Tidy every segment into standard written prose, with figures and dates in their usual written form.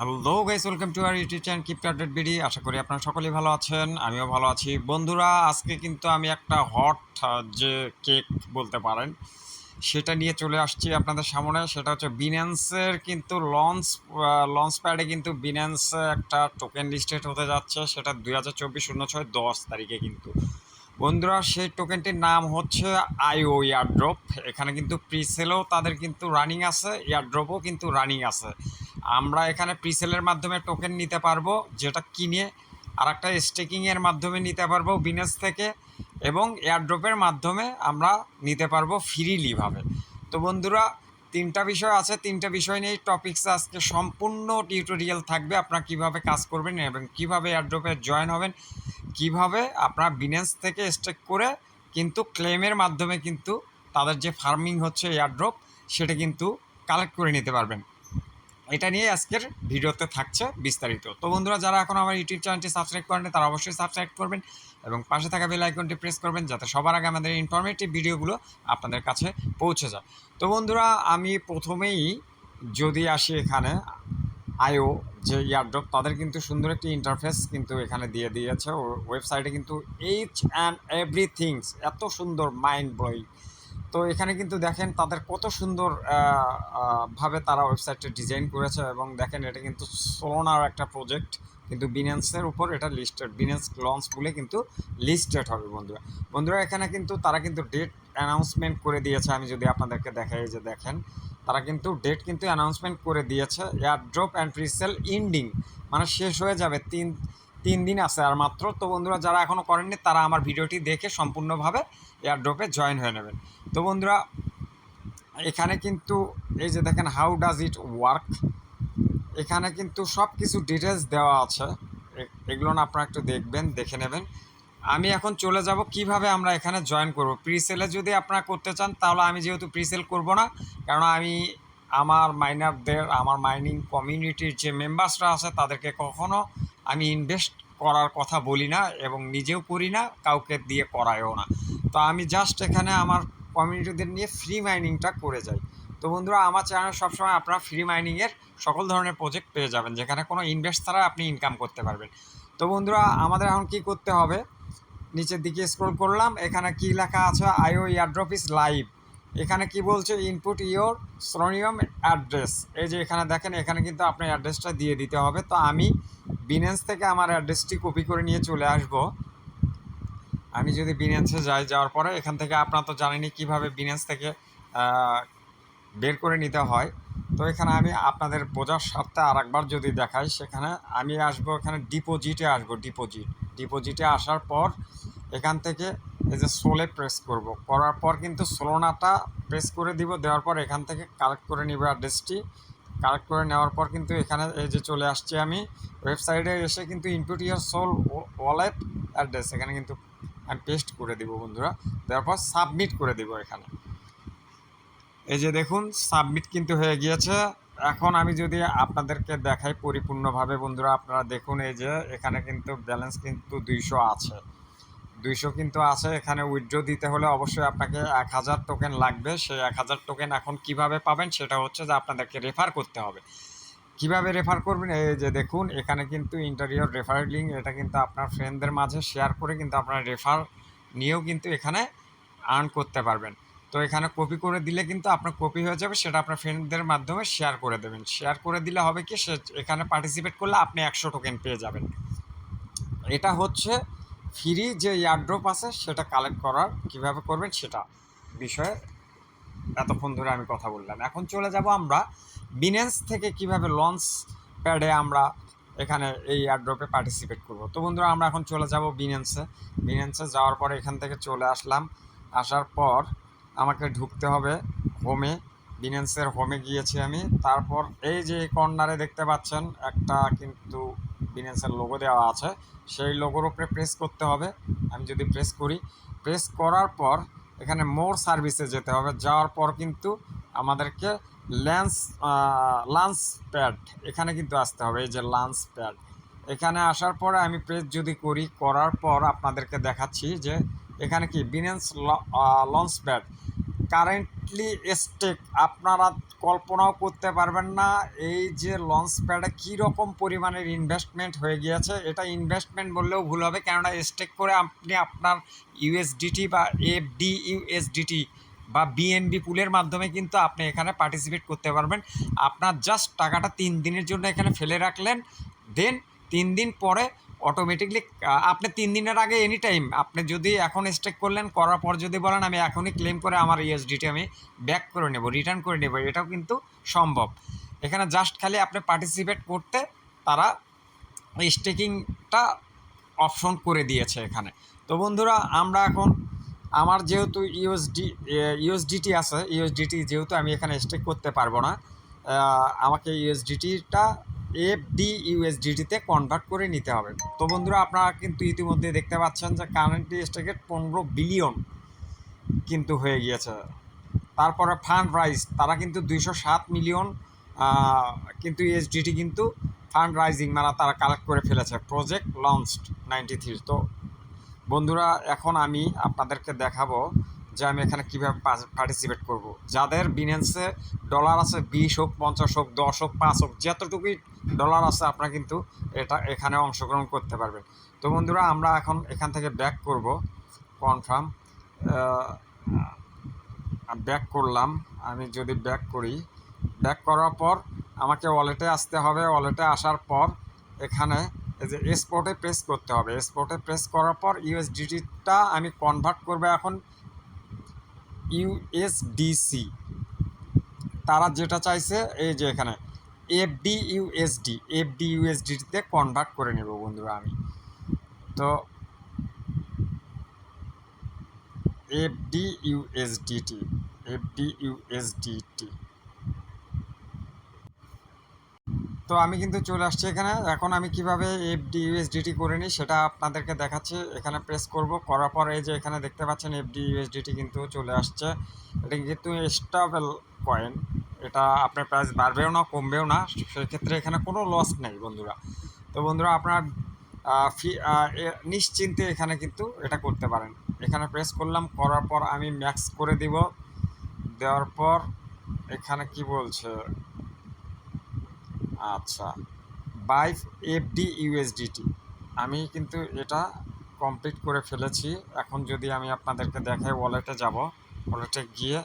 Hello guys, welcome to our YouTube channel keep update BD. আশা করি আপনারা সকলেই ভালো আছেন, আমিও ভালো আছি। বন্ধুরা, আজকে কিন্তু আমি একটা হট যে কেক বলতে পারেন সেটা নিয়ে চলে আসছি আপনাদের সামনে। সেটা হচ্ছে বিন্যান্সের কিন্তু লঞ্চ প্যাডে কিন্তু বিন্যান্স একটা টোকেন লিস্টেড হতে যাচ্ছে। সেটা 2024/06/10 কিন্তু বন্ধুরা, সেই টোকেনটির নাম হচ্ছে আইও এয়ারড্রপ। এখানে কিন্তু প্রিসেলও তাদের কিন্তু রানিং আছে, এয়ারড্রপও কিন্তু রানিং আছে। আমরা এখানে প্রিসেলের মাধ্যমে টোকেন নিতে পারবো, যেটা কিনে আর একটা স্টেকিংয়ের মাধ্যমে নিতে পারবো বিনেস থেকে, এবং এয়ারড্রপের মাধ্যমে আমরা নিতে পারবো ফ্রিলিভাবে। তো বন্ধুরা, তিনটা বিষয় আছে, তিনটা বিষয় নিয়েই টপিকস আজকে সম্পূর্ণ টিউটোরিয়াল থাকবে। আপনারা কীভাবে কাজ করবেন এবং কীভাবে এয়ারড্রপে জয়েন হবেন, কিভাবে আপনারা বিনেন্স থেকে স্টেক করে কিন্তু ক্লেমের মাধ্যমে কিন্তু তাদের যে ফার্মিং হচ্ছে এয়ারড্রপ, সেটা কিন্তু কালেক্ট করে নিতে পারবেন। এটা নিয়ে আজকের ভিডিওতে থাকছে বিস্তারিত। তো বন্ধুরা, যারা এখন আমার ইউটিউব চ্যানেলটি সাবস্ক্রাইব করেন তারা অবশ্যই সাবস্ক্রাইব করবেন এবং পাশে থাকা বেল আইকনটি প্রেস করবেন, যাতে সবার আগে আমাদের ইনফরমেটিভ ভিডিওগুলো আপনাদের কাছে পৌঁছে যায়। তো বন্ধুরা, আমি প্রথমেই যদি আসি এখানে আইও যে এয়ারড্রপ, তাদের কিন্তু সুন্দর একটি ইন্টারফেস কিন্তু এখানে দিয়ে দিয়েছে। ওয়েবসাইটে কিন্তু এইচ অ্যান্ড এভরিথিংস এত সুন্দর, মাইন্ড ব্লোয়িং। তো এখানে কিন্তু দেখেন তাদের কত সুন্দর ভাবে তারা ওয়েবসাইটটা ডিজাইন করেছে, এবং দেখেন এটা কিন্তু সোলোনার একটা প্রজেক্ট, কিন্তু বিন্যান্সের উপর এটা লিস্টেড, বিন্যান্স লঞ্চ বলে কিন্তু লিস্টেড হবে। বন্ধুরা বন্ধুরা এখানে কিন্তু তারা কিন্তু ডেট অ্যানাউন্সমেন্ট করে দিয়েছে। আমি যদি আপনাদেরকে দেখাই, যে দেখেন তারা কিন্তু ডেট কিন্তু অ্যানাউন্সমেন্ট করে দিয়েছে। এয়ারড্রপ অ্যান্ড প্রিসেল ইন্ডিং, মানে শেষ হয়ে যাবে, তিন দিন আছে আর মাত্র। তো বন্ধুরা, যারা এখনও করেননি তারা আমার ভিডিওটি দেখে সম্পূর্ণভাবে এয়ারড্রপে জয়েন হয়ে নেবেন। তো বন্ধুরা, এখানে কিন্তু এই যে দেখেন হাউ ডাজ ইট ওয়ার্ক, এখানে কিন্তু সব কিছু ডিটেলস দেওয়া আছে। এগুলো না আপনারা একটু দেখবেন, দেখে নেবেন। আমি এখন চলে যাব কিভাবে আমরা এখানে জয়েন করব। প্রিসেলে যদি আপনারা করতে চান, তাহলে আমি যেহেতু প্রিসেল করব না, কারণ আমি আমার মাইনারদের, আমার মাইনিং কমিউনিটির যে মেম্বার্সরা আছে তাদেরকে কখনো আমি ইনভেস্ট করার কথা বলি না, এবং নিজেও করি না, কাউকে দিয়ে করায়ও না। তো আমি জাস্ট এখানে আমার কমিউনিটিদের নিয়ে ফ্রি মাইনিংটা করে যাই। তো বন্ধুরা, আমার চ্যানেল সবসময় আপনারা ফ্রি মাইনিংয়ের সকল ধরনের প্রজেক্ট পেয়ে যাবেন, যেখানে কোনো ইনভেস্ট ছাড়া আপনি ইনকাম করতে পারবেন। তো বন্ধুরা, আমাদের এখন কী করতে হবে, নিচের দিকে স্ক্রল করলাম, এখানে কি লেখা আছে, আইও এয়ারড্রপ ইজ লাইভ। এখানে কি বলছে, ইনপুট ইওর স্রোনিয়াম অ্যাড্রেস। এই যে এখানে দেখেন, এখানে কিন্তু আপনার অ্যাড্রেসটা দিয়ে দিতে হবে। তো আমি বিনেন্স থেকে আমার অ্যাড্রেসটি কপি করে নিয়ে চলে আসব। আমি যদি বিনেন্সে যাই, যাওয়ার পরে এখান থেকে আপনারা তো জানেনই কীভাবে বিনেন্স থেকে বের করে নিতে হয়। তো এখানে আমি আপনাদের বোঝার স্বার্থে আরেকবার যদি দেখাই, সেখানে আমি আসবো, এখানে ডিপোজিটে আসবো। ডিপোজিটে আসার পর এখান থেকে এই যে সোলে প্রেস করব, করার পর কিন্তু সোলোনাটা প্রেস করে দিব। দেওয়ার পর এখান থেকে কালেক্ট করে নিব অ্যাড্রেসটি। কালেক্ট করে নেওয়ার পর কিন্তু এখানে এই যে চলে আসছি আমি ওয়েবসাইটে এসে, কিন্তু ইনপুট ইয়ার সোল ওয়ালেট অ্যাড্রেস এখানে কিন্তু আমি পেস্ট করে দিব বন্ধুরা। দেওয়ার পর সাবমিট করে দিব। এখানে এই যে দেখুন, সাবমিট কিন্তু হয়ে গিয়েছে। এখন আমি যদি আপনাদেরকে দেখাই পরিপূর্ণভাবে, বন্ধুরা আপনারা দেখুন, এই যে এখানে কিন্তু ব্যালেন্স কিন্তু 200 আছে, 200 কিন্তু আছে। এখানে উইথড্র দিতে হলে অবশ্যই আপনাকে 1000 টোকেন লাগবে। সেই 1000 টোকেন এখন কিভাবে পাবেন, সেটা হচ্ছে যে আপনাদেরকে রেফার করতে হবে। কিভাবে রেফার করবেন, এই যে দেখুন এখানে কিন্তু ইন্টারিয়র রেফার লিঙ্ক, এটা কিন্তু আপনার ফ্রেন্ডদের মাঝে শেয়ার করে কিন্তু আপনার রেফার নিয়েও কিন্তু এখানে আর্ন করতে পারবেন। তো এখানে কপি করে দিলে কিন্তু আপনার কপি হয়ে যাবে, সেটা আপনার ফ্রেন্ডদের মাধ্যমে শেয়ার করে দেবেন। শেয়ার করে দিলে হবে কি, সে এখানে পার্টিসিপেট করলে আপনি 100 টোকেন পেয়ে যাবেন। এটা হচ্ছে ফ্রি যে এয়ারড্রপ আছে সেটা কালেক্ট করার কীভাবে করবেন সেটা বিষয়ে এতক্ষণ ধরে আমি কথা বললাম। এখন চলে যাব আমরা বিনেন্স থেকে কিভাবে লঞ্চ প্যাডে আমরা এখানে এই এয়ারড্রপে পার্টিসিপেট করব। তো বন্ধুরা, আমরা এখন চলে যাব বিনেন্সে যাওয়ার পরে এখান থেকে চলে আসলাম। আসার পর আমাকে ঢুকতে হবে হোমে। বিনেন্সের হোমে গিয়েছি আমি। তারপর এই যে কর্নারে দেখতে পাচ্ছেন একটা কিন্তু বিনেন্সের লোগো দেওয়া আছে, সেই লোগোর উপরে প্রেস করতে হবে। আমি যদি প্রেস করি, প্রেস করার পর এখানে মোর সার্ভিসে যেতে হবে। যাওয়ার পর কিন্তু আমাদেরকে লাঞ্চ প্যাড এখানে কিন্তু আসতে হবে। এই যে লাঞ্চ প্যাড, এখানে আসার পরে আমি প্রেস যদি করি, করার পর আপনাদেরকে দেখাচ্ছি যে এখানে কি Binance launch pad currently stake আপনারা কল্পনাও করতে পারবেন না। এই যে লঞ্চ প্যাডে কীরকম পরিমাণের ইনভেস্টমেন্ট হয়ে গিয়েছে, এটা ইনভেস্টমেন্ট বললেও ভুল হবে, কেননা স্টেক করে আপনি আপনার ইউএসডিটি বা এফডি ইউএসডিটি বা বিএনবি পুলের মাধ্যমে কিন্তু আপনি এখানে পার্টিসিপেট করতে পারবেন। আপনার জাস্ট টাকাটা 3 দিনের জন্য এখানে ফেলে রাখলেন, দেন 3 দিন পরে অটোমেটিকলি আপনি 3 দিনের আগে এনি টাইম আপনি যদি এখন স্টেক করলেন, করার পর যদি বলেন আমি এখনই ক্লেম করে আমার ইউএসডিটি আমি ব্যাক করে নেব, রিটার্ন করে নেব, এটাও কিন্তু সম্ভব। এখানে জাস্ট খালি আপনি পার্টিসিপেট করতে তারা স্টেকিংটা অপশন করে দিয়েছে এখানে। তো বন্ধুরা, আমরা এখন আমার যেহেতু ইউএসডিটি আছে, ইউএসডিটি যেহেতু আমি এখানে স্টেক করতে পারবো না, আমাকে ইউএসডিটিটা এফডি ইউএসডিটিতে কনভার্ট করে নিতে হবে। তো বন্ধুরা, আপনারা কিন্তু ইতিমধ্যে দেখতে পাচ্ছেন যে কারেন্টলি স্টেকের 15 বিলিয়ন কিন্তু হয়ে গিয়েছে। তারপরে ফান্ড রাইজ তারা কিন্তু 207 মিলিয়ন কিন্তু ইউএসডিটি কিন্তু ফান্ড রাইজিং মানে তারা কালেক্ট করে ফেলেছে। Project launched 93। তো বন্ধুরা, এখন আমি আপনাদেরকে দেখাবো যে আমি এখানে কীভাবে পার্টিসিপেট করব। যাদের বিনেন্সে ডলার আছে 20 হোক, 50 হোক, 10 হোক, 5 হোক, যতটুকুই ডলার আছে আপনারা কিন্তু এখানে অংশগ্রহণ করতে পারবেন। তো বন্ধুরা, আমরা এখন এখান থেকে ব্যাক করব, কনফার্ম ব্যাক করলাম। আমি যদি ব্যাক করি, ব্যাক করার পর আমাকে ওয়ালেটে আসতে হবে। ওয়ালেটে আসার পর এখানে এই যে এক্সপোর্টে প্রেস করতে হবে। এক্সপোর্টে প্রেস করার পর ইউএসডিটিটা আমি কনভার্ট করবো এখন ইউএসডিসি। তারা যেটা চাইছে এই যে এখানে এফডি ইউএসডিটিতে কনভার্ট করে নেব বন্ধুরা আমি। তো এফডি ইউএসডিটি তো আমি কিন্তু চলে আসছি এখানে। এখন আমি কিভাবে এফডি ইউএসডিটি করে নিই সেটা আপনাদেরকে দেখাচ্ছি। এখানে প্রেস করব, করার পর এই যে এখানে দেখতে পাচ্ছেন এফডি ইউএসডিটি কিন্তু চলে আসছে। এটা কিন্তু স্টেবল কয়েন, এটা আপনার প্রাইস বাড়বেও না কমবেও না, সেক্ষেত্রে এখানে কোনো লস নেই বন্ধুরা। তো বন্ধুরা, আপনার নিশ্চিন্তে এখানে কিন্তু এটা করতে পারেন। এখানে প্রেস করলাম, করার পর আমি ম্যাক্স করে দিব। দেওয়ার পর এখানে কি বলছে, আচ্ছা, বাই এফডি ইউএসডিটি আমি কিন্তু এটা কমপ্লিট করে ফেলেছি। এখন যদি আমি আপনাদেরকে দেখাই, ওয়ালেটে যাব, ওয়ালেটে গিয়ে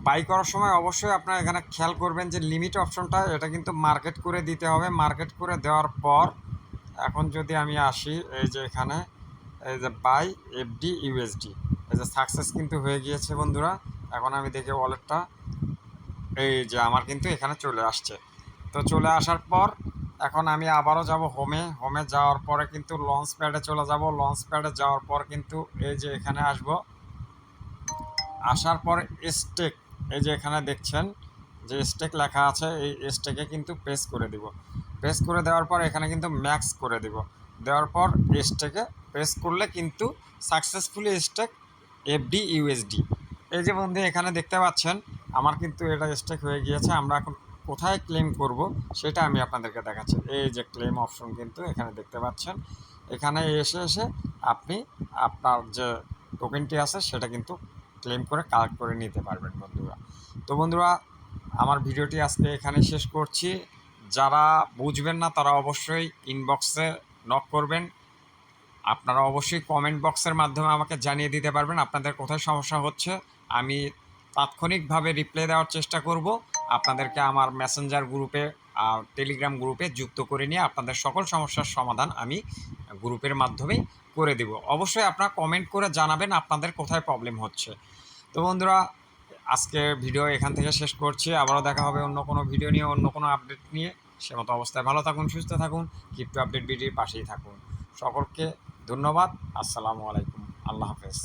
বাই করার সময় অবশ্যই আপনারা এখানে খেয়াল করবেন যে লিমিট অপশনটা এটা কিন্তু মার্কেট করে দিতে হবে। মার্কেট করে দেওয়ার পর এখন যদি আমি আসি, এই যে এখানে এই যে বাই এফডি ইউএসডি, এই যে সাকসেস কিন্তু হয়ে গিয়েছে বন্ধুরা। এখন আমি দেখি ওয়ালেটটা, এই যে আমার কিন্তু এখানে চলে আসছে। তো চলে আসার পর এখন আমি আবারও যাব হোমে যাওয়ার পরে কিন্তু লঞ্চ প্যাডে চলে যাব। লঞ্চ প্যাডে যাওয়ার পর কিন্তু এই যে এখানে আসব, আসার পর স্টেক, এই যে এখানে দেখছেন যে স্টেক লেখা আছে, এই স্টেকে কিন্তু প্রেস করে দিব। প্রেস করে দেওয়ার পর এখানে কিন্তু ম্যাক্স করে দিব। দেওয়ার পর স্টেকে প্রেস করলে কিন্তু সাকসেসফুলি স্টেক এফডি ইউএসডি। এই যে বন্ধু এখানে দেখতে পাচ্ছেন আমার কিন্তু এটা স্টেক হয়ে গিয়েছে। আমরা এখন কোথায় ক্লেম করব সেটা আমি আপনাদেরকে দেখাচ্ছি। এই যে ক্লেম অপশন কিন্তু এখানে দেখতে পাচ্ছেন, এখানে এসে আপনি আপনার যে টোকেনটি আছে সেটা কিন্তু ক্লেম করে কালেক্ট করে নিতে পারবেন বন্ধুরা। তো বন্ধুরা, আমার ভিডিওটি আজকে এখানে শেষ করছি। যারা বুঝবেন না তারা অবশ্যই ইনবক্সে নক করবেন। আপনারা অবশ্যই কমেন্ট বক্সের মাধ্যমে আমাকে জানিয়ে দিতে পারবেন আপনাদের কোথায় সমস্যা হচ্ছে। আমি তাৎক্ষণিকভাবে রিপ্লাই দেওয়ার চেষ্টা করব। আপনাদেরকে আমার মেসেঞ্জার গ্রুপে, টেলিগ্রাম গ্রুপে যুক্ত করে নিয়ে আপনাদের সকল সমস্যার সমাধান আমি গ্রুপের মাধ্যমেই করে দেব। অবশ্যই আপনারা কমেন্ট করে জানাবেন আপনাদের কোথায় প্রবলেম হচ্ছে। তো বন্ধুরা, আজকে ভিডিও এখান থেকে শেষ করছি। আবারও দেখা হবে অন্য কোনো ভিডিও নিয়ে, অন্য কোনো আপডেট নিয়ে। সে মতো অবস্থায় ভালো থাকুন, সুস্থ থাকুন, ক্রিপ্টো আপডেট ভিডিওর পাশেই থাকুন। সকলকে ধন্যবাদ। আসসালামু আলাইকুম। আল্লাহ হাফেজ।